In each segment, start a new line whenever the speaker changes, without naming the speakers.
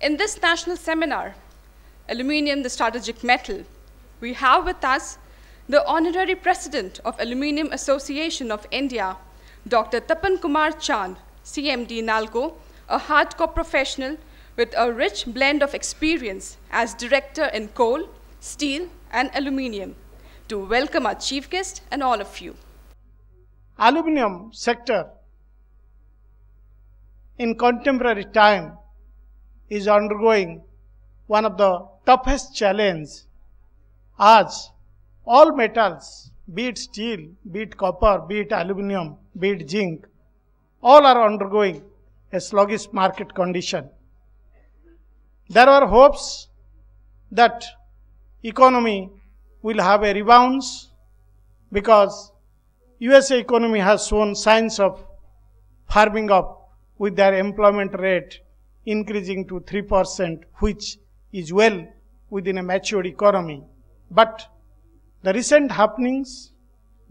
In this national seminar, Aluminium, the Strategic Metal, we have with us the Honorary President of Aluminium Association of India, Dr. Tapan Kumar Chand, CMD Nalco, a hardcore professional with a rich blend of experience as Director in Coal, Steel, and Aluminium, to welcome our chief guest and all of you.
Aluminium sector in contemporary time is undergoing one of the toughest challenges, as all metals, be it steel, be it copper, be it aluminium, be it zinc, all are undergoing a sluggish market condition. There are hopes that economy will have a rebound because USA economy has shown signs of firming up with their employment rate increasing to 3%, which is well within a matured economy. But the recent happenings,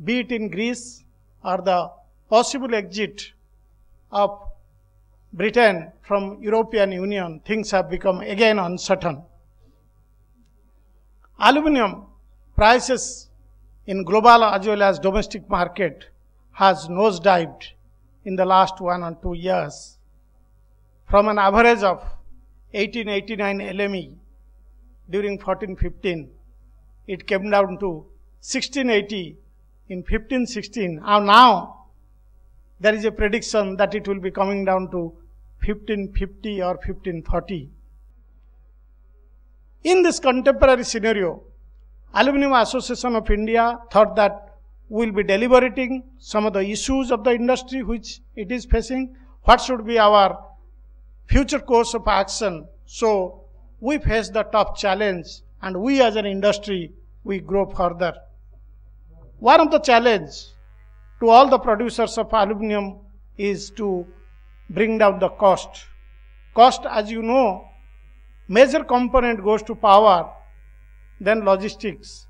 be it in Greece or the possible exit of Britain from European Union, things have become again uncertain. Aluminium prices in global as well as domestic market has nosedived in the last 1 or 2 years. From an average of 1889 LME during 14-15, it came down to 1680 in 15-16. Now there is a prediction that it will be coming down to 1550 or 1540. In this contemporary scenario, Aluminium Association of India thought that we will be deliberating some of the issues of the industry which it is facing, what should be our future course of action. So we face the tough challenge, and we as an industry, we grow further. One of the challenges to all the producers of aluminium is to bring down the cost. Cost, as you know, major component goes to power, then logistics.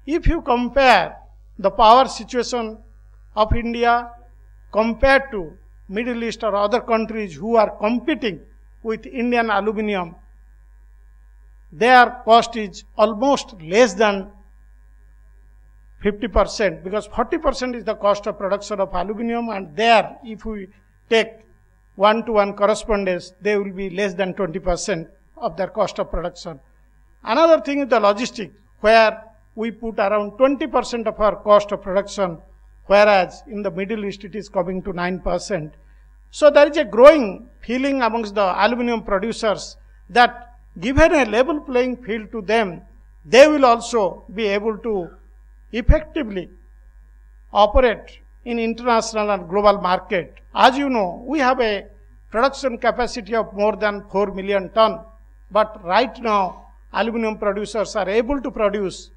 If you compare the power situation of India compared to Middle East or other countries who are competing with Indian aluminium, their cost is almost less than 50%, because 40% is the cost of production of aluminium, and there, if we take one-to-one correspondence, they will be less than 20% of their cost of production. Another thing is the logistics, where we put around 20% of our cost of production, whereas in the Middle East it is coming to 9%. So there is a growing feeling amongst the aluminium producers that given a level playing field to them, they will also be able to effectively operate in international and global market. As you know, we have a production capacity of more than 4 million ton, but right now aluminium producers are able to produce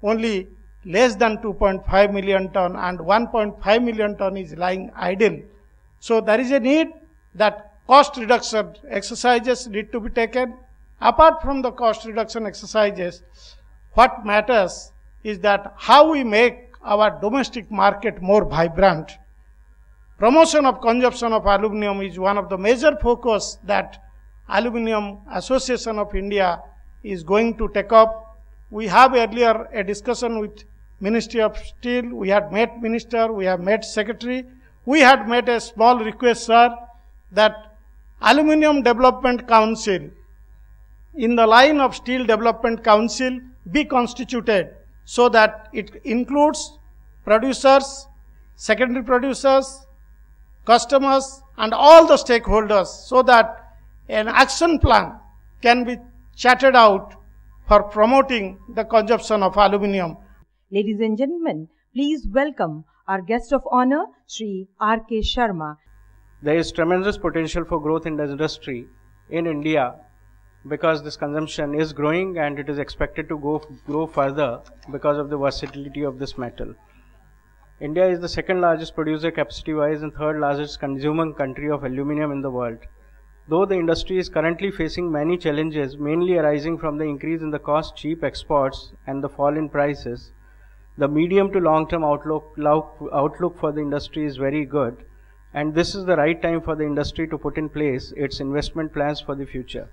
only less than 2.5 million ton, and 1.5 million ton is lying idle. So there is a need that cost reduction exercises need to be taken. Apart from the cost reduction exercises, what matters is that how we make our domestic market more vibrant. Promotion of consumption of aluminium is one of the major focus that Aluminium Association of India is going to take up. We have earlier a discussion with Ministry of Steel. We had met Minister, we have met Secretary. We had made a small request, sir, that Aluminium Development Council, in the line of Steel Development Council, be constituted so that it includes producers, secondary producers, customers, and all the stakeholders, so that an action plan can be charted out for promoting the consumption of aluminium.
Ladies and gentlemen, please welcome our guest of honor, Shri R.K. Sharma.
There is tremendous potential for growth in the industry in India because this consumption is growing and it is expected to grow further because of the versatility of this metal. India is the second largest producer capacity-wise and third largest consuming country of aluminium in the world. Though the industry is currently facing many challenges, mainly arising from the increase in the cost, cheap exports and the fall in prices, the medium to long-term outlook for the industry is very good, and this is the right time for the industry to put in place its investment plans for the future.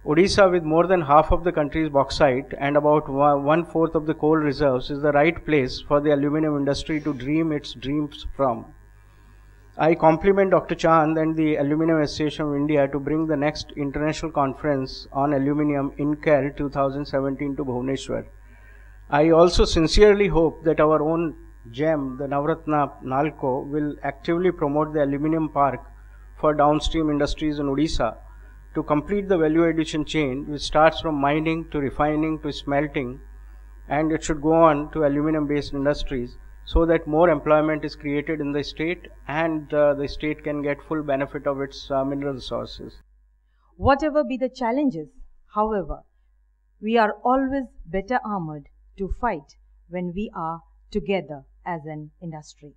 Odisha, with more than half of the country's bauxite and about 1/4 of the coal reserves, is the right place for the aluminium industry to dream its dreams from. I compliment Dr. Chand and the Aluminium Association of India to bring the next international conference on aluminium in KEL 2017 to Bhubaneswar. I also sincerely hope that our own gem, the Navratna Nalco, will actively promote the aluminium park for downstream industries in Odisha to complete the value addition chain, which starts from mining to refining to smelting, and it should go on to aluminium based industries, so that more employment is created in the state and the state can get full benefit of its mineral resources.
Whatever be the challenges, however, we are always better armored to fight when we are together as an industry.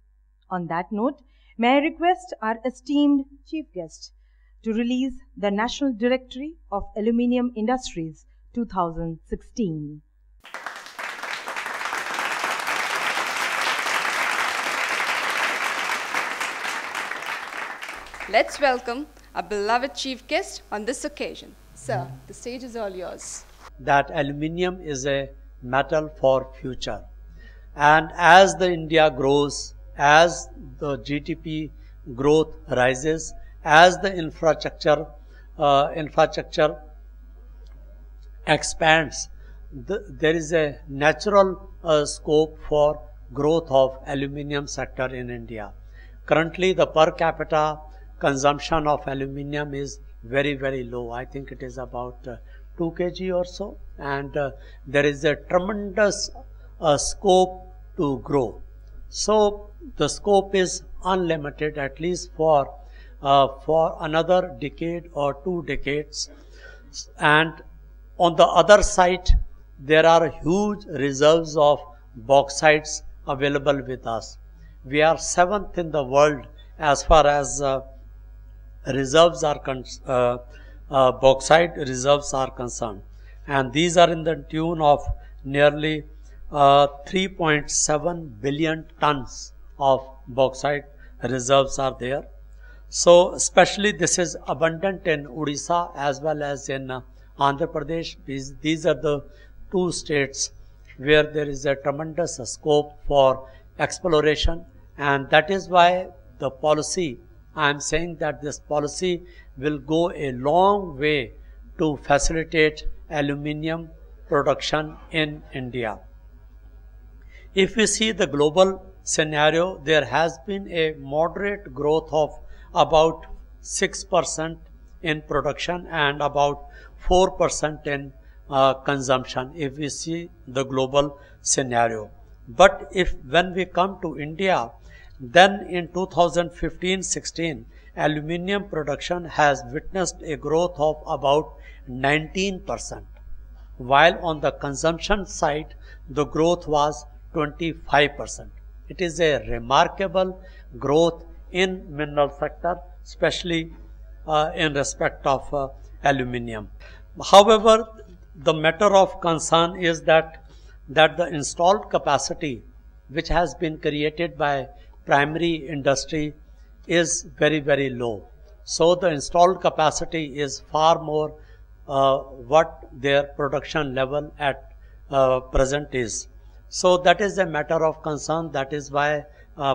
On that note, may I request our esteemed chief guest to release the National Directory of Aluminium Industries 2016.
Let's welcome our beloved chief guest on this occasion. Sir, the stage is all yours.
That aluminium is a metal for future, and as the India grows, as the GDP growth rises, as the infrastructure expands, there is a natural scope for growth of aluminium sector in India. Currently, the per capita consumption of aluminium is very, very low. I think it is about 2 kg or so, and there is a tremendous scope to grow. So the scope is unlimited, at least for another decade or 2 decades. And on the other side, there are huge reserves of bauxites available with us. We are 7th in the world as far as reserves are bauxite reserves are concerned, and these are in the tune of nearly 3.7 billion tons of bauxite reserves are there. So especially this is abundant in Odisha as well as in Andhra Pradesh. These are the 2 states where there is a tremendous scope for exploration, and that is why the policy, I am saying that this policy will go a long way to facilitate aluminium production in India. If we see the global scenario, there has been a moderate growth of about 6% in production and about 4% in consumption, if we see the global scenario. But when we come to India, then in 2015-16, aluminium production has witnessed a growth of about 19%, while on the consumption side, the growth was 25%. It is a remarkable growth in mineral sector, especially in respect of aluminium. However, the matter of concern is that the installed capacity which has been created by primary industry is very, very low. So the installed capacity is far more what their production level at present is. So that is a matter of concern. That is why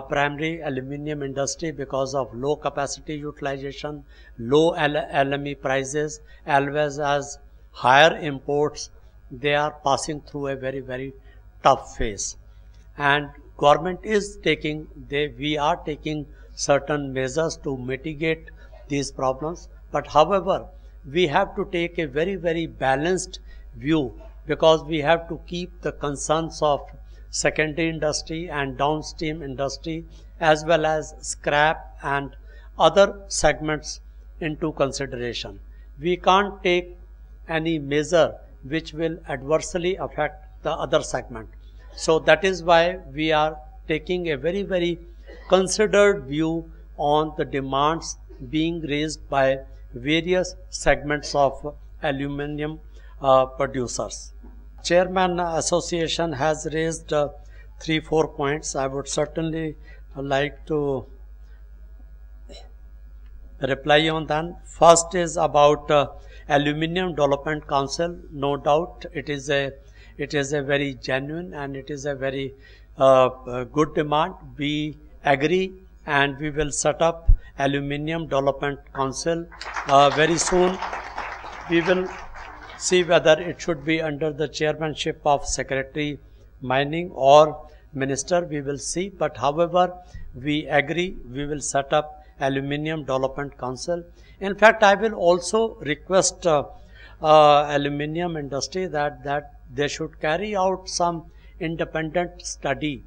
primary aluminium industry, because of low capacity utilization, low LME prices, as well as higher imports, they are passing through a very, very tough phase. And government is we are taking certain measures to mitigate these problems. But however, we have to take a very, very balanced view, because we have to keep the concerns of secondary industry and downstream industry as well as scrap and other segments into consideration. We can't take any measure which will adversely affect the other segment. So that is why we are taking a very, very considered view on the demands being raised by various segments of aluminium producers. Chairman Association has raised 3-4 points. I would certainly like to reply on them. First is about Aluminium Development Council, no doubt it is a very genuine and it is a very good demand. We agree and we will set up Aluminium Development Council very soon. We will see whether it should be under the chairmanship of Secretary Mining or Minister. We will see, but however we agree, we will set up Aluminium Development Council. In fact, I will also request aluminium industry that they should carry out some independent study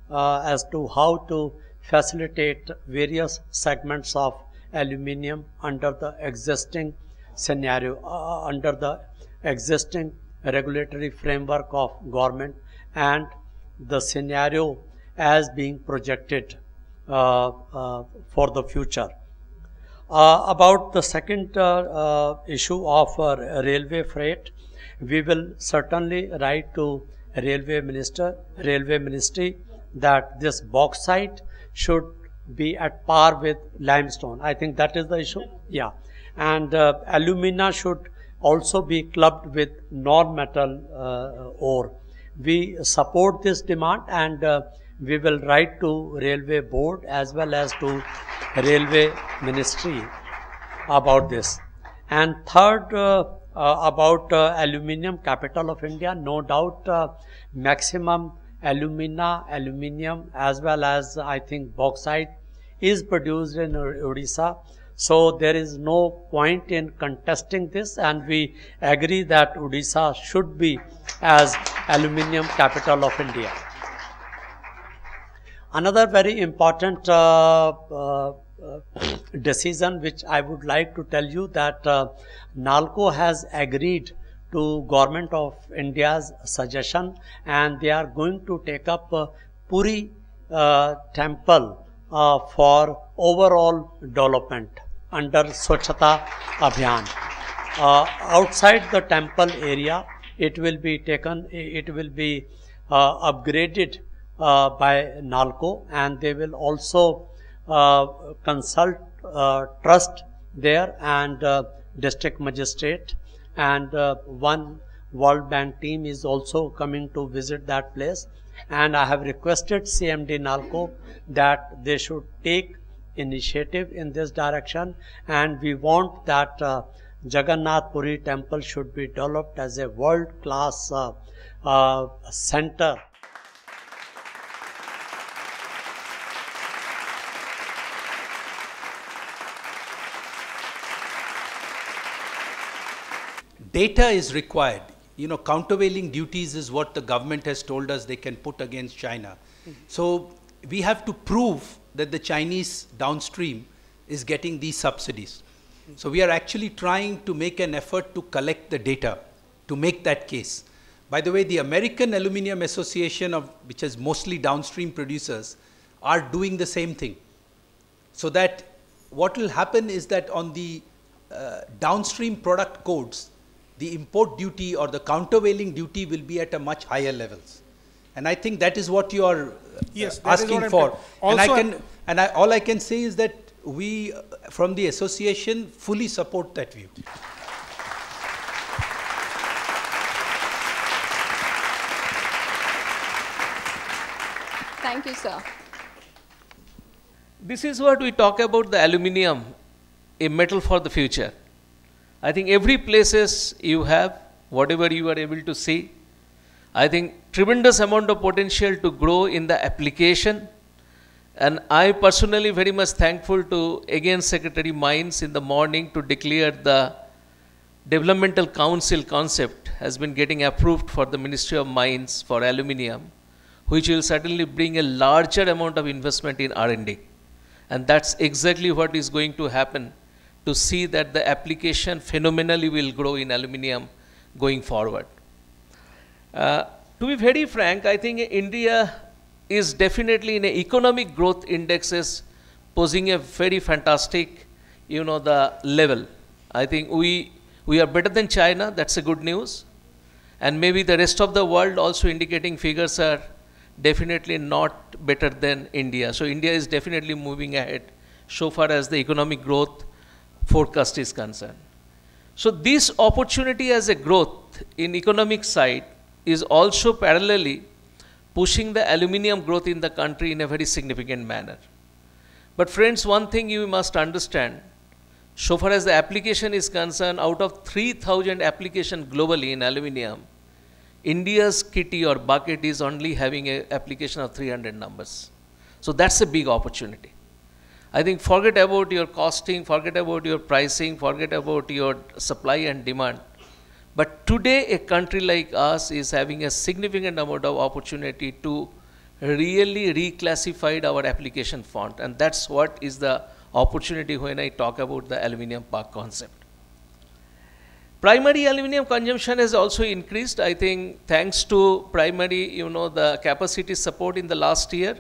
as to how to facilitate various segments of aluminium under the existing scenario, under the existing regulatory framework of government and the scenario as being projected for the future. About the second issue of railway freight, we will certainly write to railway ministry that this bauxite should be at par with limestone. I think that is the issue. Yeah, and alumina should also be clubbed with non-metal ore. We support this demand and we will write to Railway Board as well as to Railway Ministry about this. And third, about Aluminium Capital of India, no doubt maximum aluminium as well as I think bauxite is produced in Odisha. So there is no point in contesting this, and we agree that Odisha should be as Aluminium Capital of India. Another very important decision which I would like to tell you that NALCO has agreed to Government of India's suggestion, and they are going to take up Puri temple for overall development under Swachhata Abhiyan. Outside the temple area, it will be upgraded by NALCO, and they will also consult trust there and district magistrate, and one World Bank team is also coming to visit that place. And I have requested CMD NALCO that they should take initiative in this direction, and we want that Jagannath Puri temple should be developed as a world-class center.
Data is required. You know, countervailing duties is what the government has told us they can put against China. So we have to prove that the Chinese downstream is getting these subsidies. So we are actually trying to make an effort to collect the data to make that case. By the way, the American Aluminium Association, which is mostly downstream producers, are doing the same thing. So that what will happen is that on the downstream product codes, the import duty or the countervailing duty will be at a much higher levels. And I think that is what you are asking for. And all I can say is that we from the association fully support that view.
Thank you, sir.
This is what we talk about the aluminium, a metal for the future. I think every places you have, whatever you are able to see, I think tremendous amount of potential to grow in the application. And I personally very much thankful to again Secretary Mines in the morning to declare the Developmental Council concept has been getting approved for the Ministry of Mines for aluminium, which will certainly bring a larger amount of investment in R&D. And that's exactly what is going to happen to see that the application phenomenally will grow in aluminium going forward. To be very frank, I think India is definitely in an economic growth indexes posing a very fantastic, the level. I think we are better than China, that's a good news. And maybe the rest of the world also indicating figures are definitely not better than India. So India is definitely moving ahead so far as the economic growth forecast is concerned. So this opportunity as a growth in economic side is also parallelly pushing the aluminium growth in the country in a very significant manner. But friends, one thing you must understand, so far as the application is concerned, out of 3,000 applications globally in aluminium, India's kitty or bucket is only having an application of 300 numbers. So that's a big opportunity. I think forget about your costing, forget about your pricing, forget about your supply and demand. But today a country like us is having a significant amount of opportunity to really reclassify our application font, and that's what is the opportunity when I talk about the aluminium park concept. Primary aluminium consumption has also increased. I think thanks to primary, the capacity support in the last year,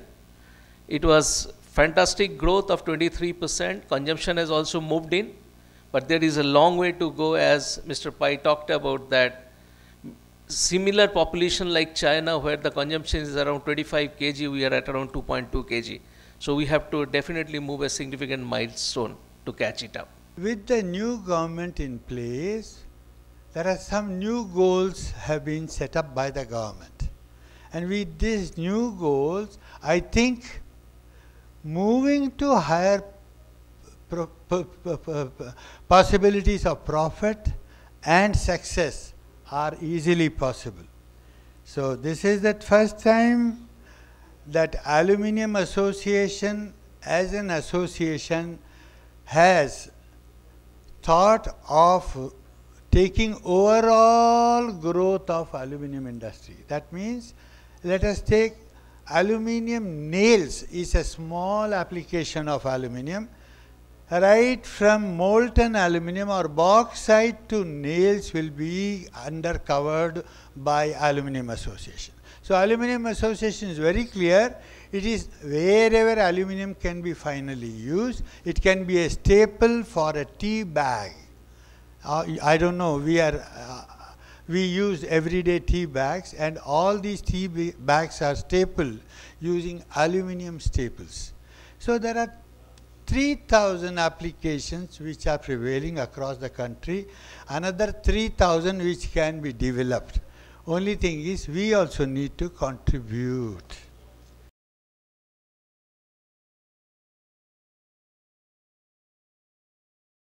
it was fantastic growth of 23%. Consumption has also moved in, but there is a long way to go, as Mr. Pai talked about that. Similar population like China, where the consumption is around 25 kg, we are at around 2.2 kg. So we have to definitely move a significant milestone to catch it up.
With the new government in place, there are some new goals have been set up by the government. And with these new goals, I think moving to higher possibilities of profit and success are easily possible. So this is the first time that Aluminium Association as an association has thought of taking overall growth of aluminium industry. That means, let us take aluminium nails is a small application of aluminium. Right from molten aluminium or bauxite to nails will be undercovered by Aluminium Association. So Aluminium Association is very clear. It is wherever aluminium can be finally used. It can be a staple for a tea bag. I don't know, we use everyday tea bags, and all these tea bags are stapled using aluminium staples. So there are 3,000 applications which are prevailing across the country, another 3,000 which can be developed. Only thing is, we also need to contribute.